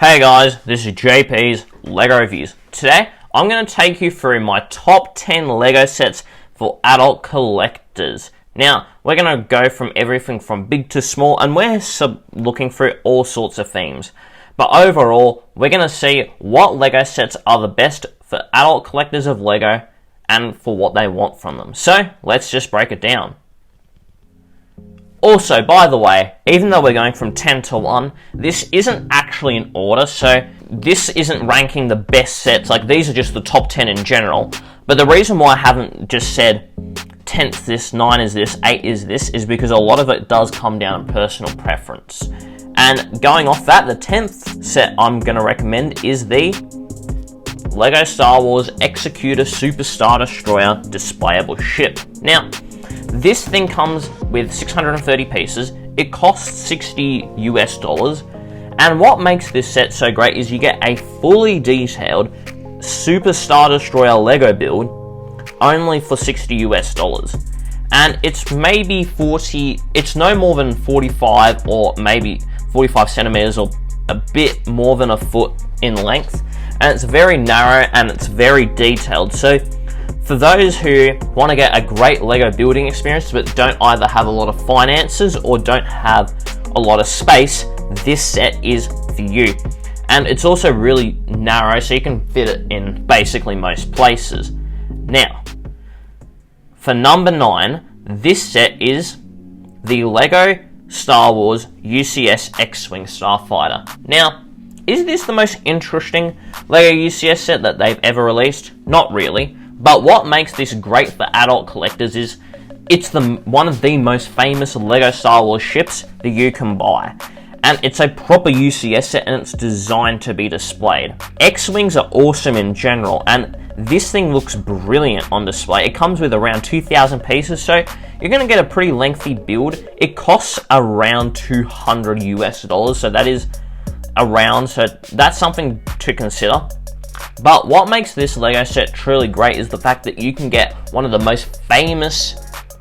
Hey guys, this is JP's LEGO Reviews. Today, I'm going to take you through my top 10 LEGO sets for adult collectors. Now, we're going to go from everything from big to small, and we're looking through all sorts of themes. But overall, we're going to see what LEGO sets are the best for adult collectors of LEGO and for what they want from them. So, let's just break it down. Also, by the way, even though we're going from 10 to 1, this isn't actually in order, so this isn't ranking the best sets. Like, these are just the top 10 in general. But the reason why I haven't just said 10th this, 9 is this, 8 is this, is because a lot of it does come down to personal preference. And going off that, the 10th set I'm going to recommend is the LEGO Star Wars Executor Super Star Destroyer displayable ship. Now, this thing comes with 630 pieces, it costs $60 US, and what makes this set so great is you get a fully detailed Super Star Destroyer LEGO build only for $60 US. And it's maybe it's no more than 45 or maybe 45 centimeters or a bit more than a foot in length, and it's very narrow and it's very detailed. So for those who want to get a great LEGO building experience but don't either have a lot of finances or don't have a lot of space, this set is for you. And it's also really narrow, so you can fit it in basically most places. Now, for number 9, this set is the LEGO Star Wars UCS X-Wing Starfighter. Now, is this the most interesting LEGO UCS set that they've ever released? Not really. But what makes this great for adult collectors is it's one of the most famous LEGO Star Wars ships that you can buy. And it's a proper UCS set and it's designed to be displayed. X-Wings are awesome in general, and this thing looks brilliant on display. It comes with around 2,000 pieces, so you're going to get a pretty lengthy build. It costs around $200 US, so that is around, so that's something to consider. But what makes this LEGO set truly great is the fact that you can get one of the most famous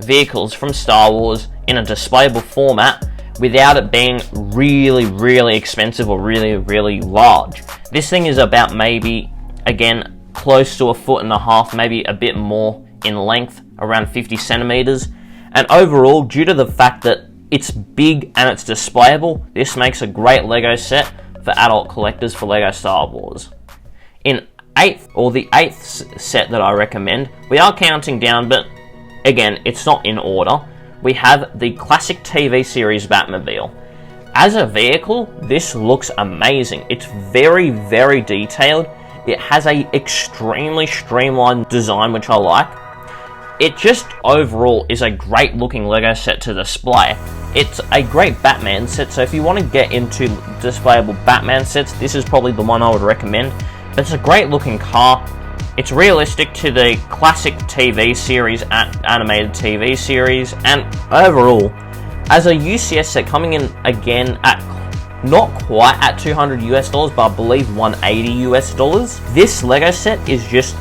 vehicles from Star Wars in a displayable format without it being really expensive or really large. This thing is about maybe, again, close to a foot and a half, maybe a bit more in length, around 50 centimeters. And overall, due to the fact that it's big and it's displayable, this makes a great LEGO set for adult collectors for LEGO Star Wars. In the eighth set that I recommend, we are counting down, but again, it's not in order. We have the classic TV series Batmobile. As a vehicle, this looks amazing. It's very detailed. It has a extremely streamlined design, which I like. It just overall is a great looking LEGO set to display. It's a great Batman set, so if you want to get into displayable Batman sets, this is probably the one I would recommend. It's a great looking car. It's realistic to the classic TV series, animated TV series, and overall, as a UCS set coming in again at not quite at $200 US, but I believe $180 US, this LEGO set is just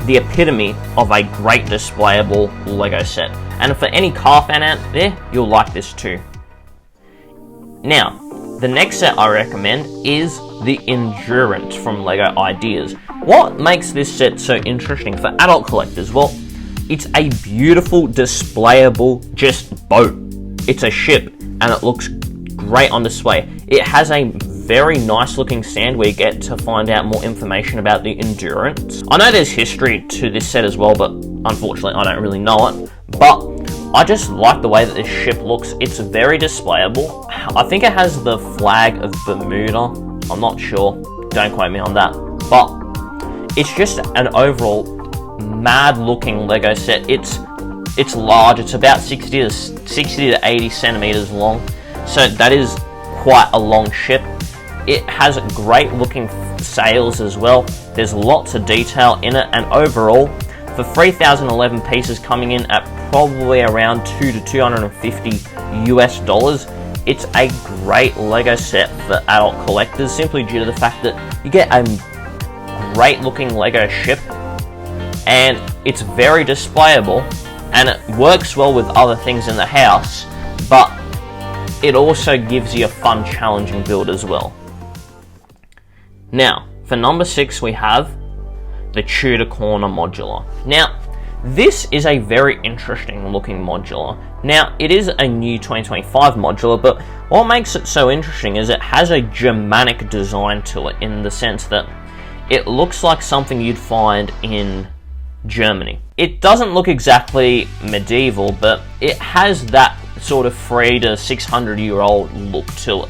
the epitome of a great displayable LEGO set. And for any car fan out there, you'll like this too. Now, the next set I recommend is the Endurance from LEGO Ideas. What makes this set so interesting for adult collectors? Well, it's a beautiful, displayable, just boat. It's a ship, and it looks great on display. It has a very nice looking stand where you get to find out more information about the Endurance. I know there's history to this set as well, but unfortunately I don't really know it. But I just like the way that this ship looks. It's very displayable. I think it has the flag of Bermuda. I'm not sure. Don't quote me on that. But it's just an overall mad looking LEGO set. It's large. It's about 60 to 80 centimeters long. So that is quite a long ship. It has great looking sails as well. There's lots of detail in it, and overall, for 3,011 pieces coming in at probably around $200 to $250 US, it's a great LEGO set for adult collectors simply due to the fact that you get a great looking LEGO ship and it's very displayable and it works well with other things in the house, but it also gives you a fun, challenging build as well. Now, for number 6 we have the Tudor Corner Modular. Now, this is a very interesting looking modular. Now, it is a new 2025 modular, but what makes it so interesting is it has a Germanic design to it, in the sense that it looks like something you'd find in Germany. It doesn't look exactly medieval, but it has that sort of 300 to 600-year-old look to it.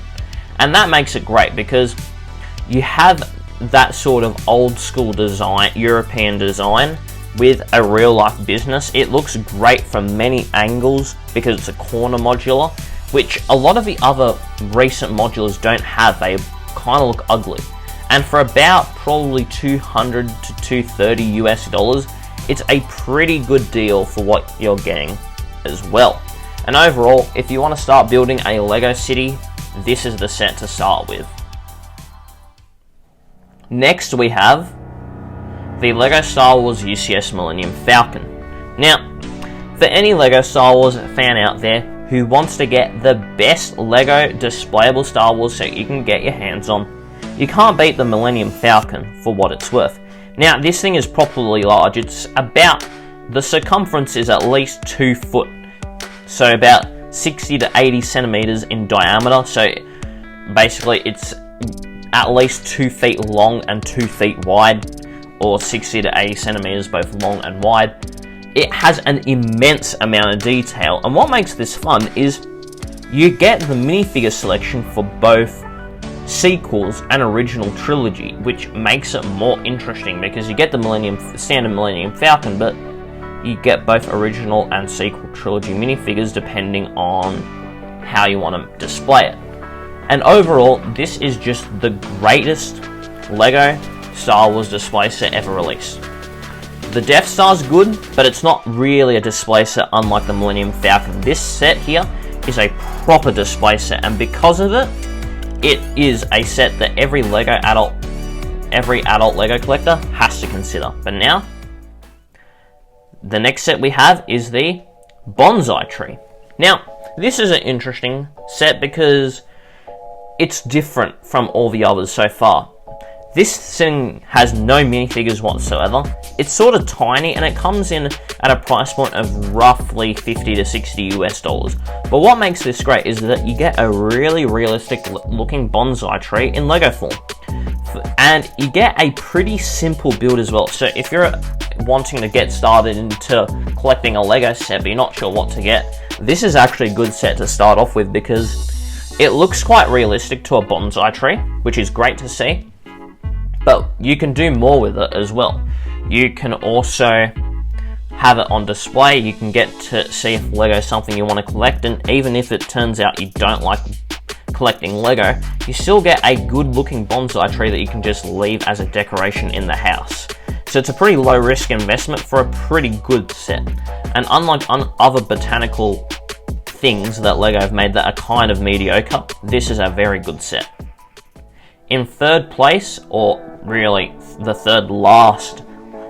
And that makes it great because you have that sort of old school design, European design, with a real life business. It looks great from many angles because it's a corner modular, which a lot of the other recent modulars don't have. They kind of look ugly. And for about probably $200 to $230 US, it's a pretty good deal for what you're getting as well. And overall, if you want to start building a Lego city, this is the set to start with. Next we have the LEGO Star Wars UCS Millennium Falcon. Now, for any LEGO Star Wars fan out there who wants to get the best LEGO displayable Star Wars set you can get your hands on, you can't beat the Millennium Falcon for what it's worth. Now, this thing is properly large. It's about, the circumference is at least 2 foot, so about 60 to 80 centimeters in diameter. So basically it's at least 2 feet long and 2 feet wide, or 60 to 80 centimeters both long and wide. It has an immense amount of detail, and what makes this fun is you get the minifigure selection for both sequels and original trilogy, which makes it more interesting because you get the standard Millennium Falcon, but you get both original and sequel trilogy minifigures depending on how you want to display it. And overall, this is just the greatest LEGO Star Wars display set ever released. The Death Star's good, but it's not really a display set unlike the Millennium Falcon. This set here is a proper display set, and because of it, it is a set that every adult LEGO collector has to consider. But now, the next set we have is the Bonsai tree. Now, this is an interesting set because it's different from all the others so far. This thing has no minifigures whatsoever. It's sort of tiny, and it comes in at a price point of roughly $50 to $60 US. But what makes this great is that you get a really realistic looking bonsai tree in Lego form. And you get a pretty simple build as well. So if you're wanting to get started into collecting a Lego set but you're not sure what to get, this is actually a good set to start off with because it looks quite realistic to a bonsai tree, which is great to see. But you can do more with it as well. You can also have it on display. You can get to see if Lego is something you want to collect, and even if it turns out you don't like collecting Lego, you still get a good looking bonsai tree that you can just leave as a decoration in the house. So it's a pretty low risk investment for a pretty good set. And unlike other botanical things that Lego have made that are kind of mediocre, this is a very good set. In third place, or really the third last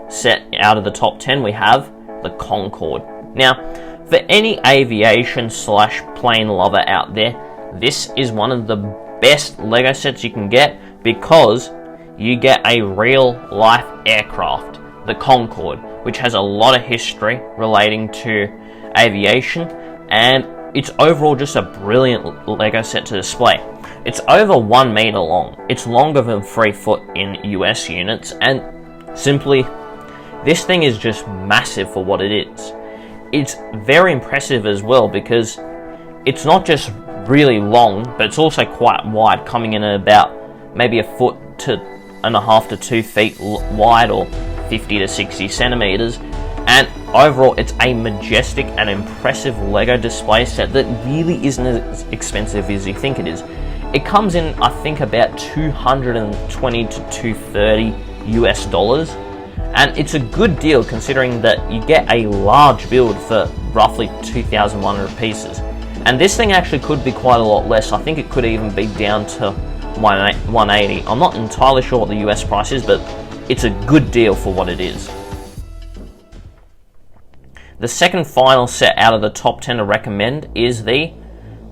set out of the top 10, we have the Concorde. Now, for any aviation / plane lover out there, this is one of the best Lego sets you can get because you get a real life aircraft, the Concorde, which has a lot of history relating to aviation, and it's overall just a brilliant Lego set to display. It's over 1 meter long. It's longer than 3 foot in US units, and simply, this thing is just massive for what it is. It's very impressive as well because it's not just really long, but it's also quite wide, coming in at about maybe 1.5 to 2 feet wide, or 50 to 60 centimeters. And overall, it's a majestic and impressive Lego display set that really isn't as expensive as you think it is. It comes in, I think, about $220 to $230 US, and it's a good deal considering that you get a large build for roughly 2,100 pieces. And this thing actually could be quite a lot less. I think it could even be down to 180. I'm not entirely sure what the US price is, but it's a good deal for what it is. The second final set out of the top 10 to recommend is the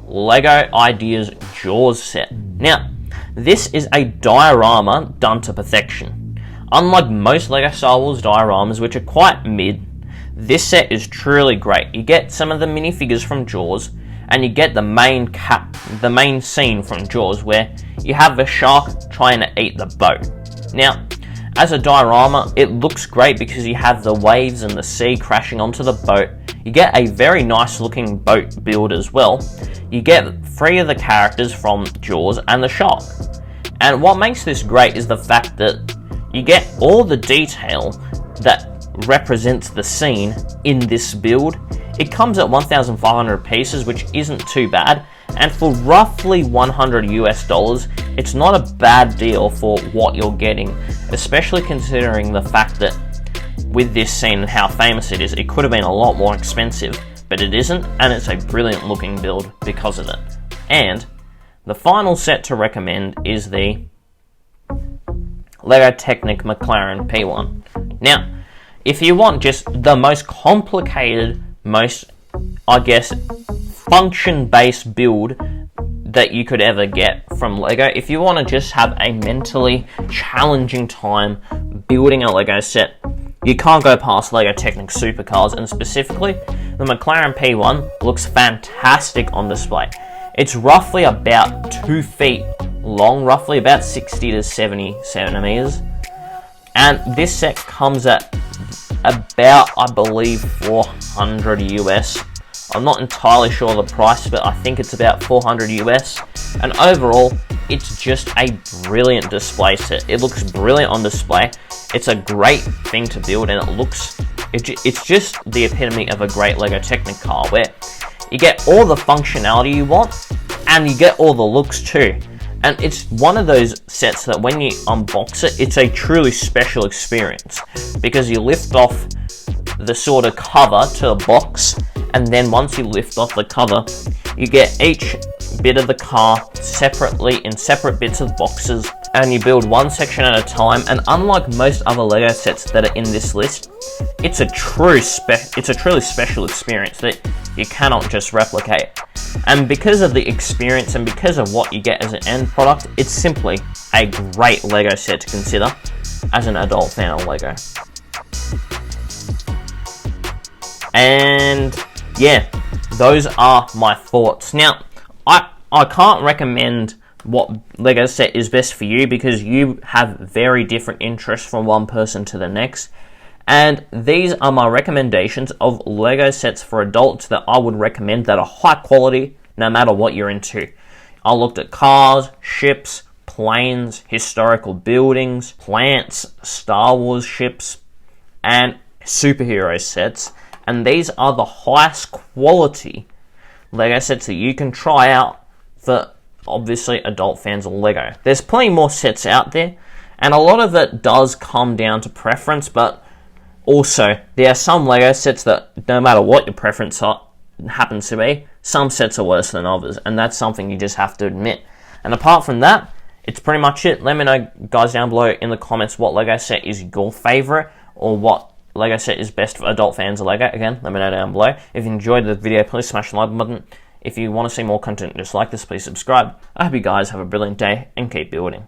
LEGO Ideas Jaws set. Now, This is a diorama done to perfection. Unlike most LEGO Star Wars dioramas, which are quite mid, this set is truly great. You get some of the minifigures from Jaws, and you get the main scene from Jaws where you have the shark trying to eat the boat. Now, as a diorama, it looks great because you have the waves and the sea crashing onto the boat. You get a very nice looking boat build as well. You get 3 of the characters from Jaws and the shark. And what makes this great is the fact that you get all the detail that represents the scene in this build. It comes at 1,500 pieces, which isn't too bad, and for roughly $100 US, it's not a bad deal for what you're getting, especially considering the fact that with this scene and how famous it is, it could have been a lot more expensive, but it isn't, and it's a brilliant looking build because of it. And the final set to recommend is the LEGO Technic McLaren P1. Now, if you want just the most complicated, most, I guess, function-based build that you could ever get from LEGO, if you want to just have a mentally challenging time building a LEGO set, you can't go past LEGO Technic Supercars, and specifically, the McLaren P1 looks fantastic on display. It's roughly about 2 feet long, roughly about 60 to 70 centimeters, and this set comes at about, I believe, 400 US. I'm not entirely sure the price, but I think it's about 400 US. And overall, it's just a brilliant display set. It looks brilliant on display. It's a great thing to build, and it's just the epitome of a great LEGO Technic car, where you get all the functionality you want, and you get all the looks too. And it's one of those sets that when you unbox it, it's a truly special experience, because you lift off the sort of cover to the box, and then once you lift off the cover, you get each bit of the car separately in separate bits of boxes, and you build one section at a time. And unlike most other LEGO sets that are in this list, it's a truly special experience that you cannot just replicate. And because of the experience and because of what you get as an end product, it's simply a great LEGO set to consider as an adult fan of LEGO. And yeah, those are my thoughts. Now, I can't recommend what LEGO set is best for you, because you have very different interests from one person to the next. And these are my recommendations of LEGO sets for adults that I would recommend that are high quality no matter what you're into. I looked at cars, ships, planes, historical buildings, plants, Star Wars ships, and superhero sets. And these are the highest quality LEGO sets that you can try out for, obviously, adult fans of LEGO. There's plenty more sets out there, and a lot of it does come down to preference, but also, there are some LEGO sets that, no matter what your preference happens to be, some sets are worse than others, and that's something you just have to admit. And apart from that, it's pretty much it. Let me know, guys, down below in the comments what LEGO set is your favourite, or what LEGO set is best for adult fans of LEGO. Again, let me know down below. If you enjoyed the video, please smash the like button. If you want to see more content just like this, please subscribe. I hope you guys have a brilliant day and keep building.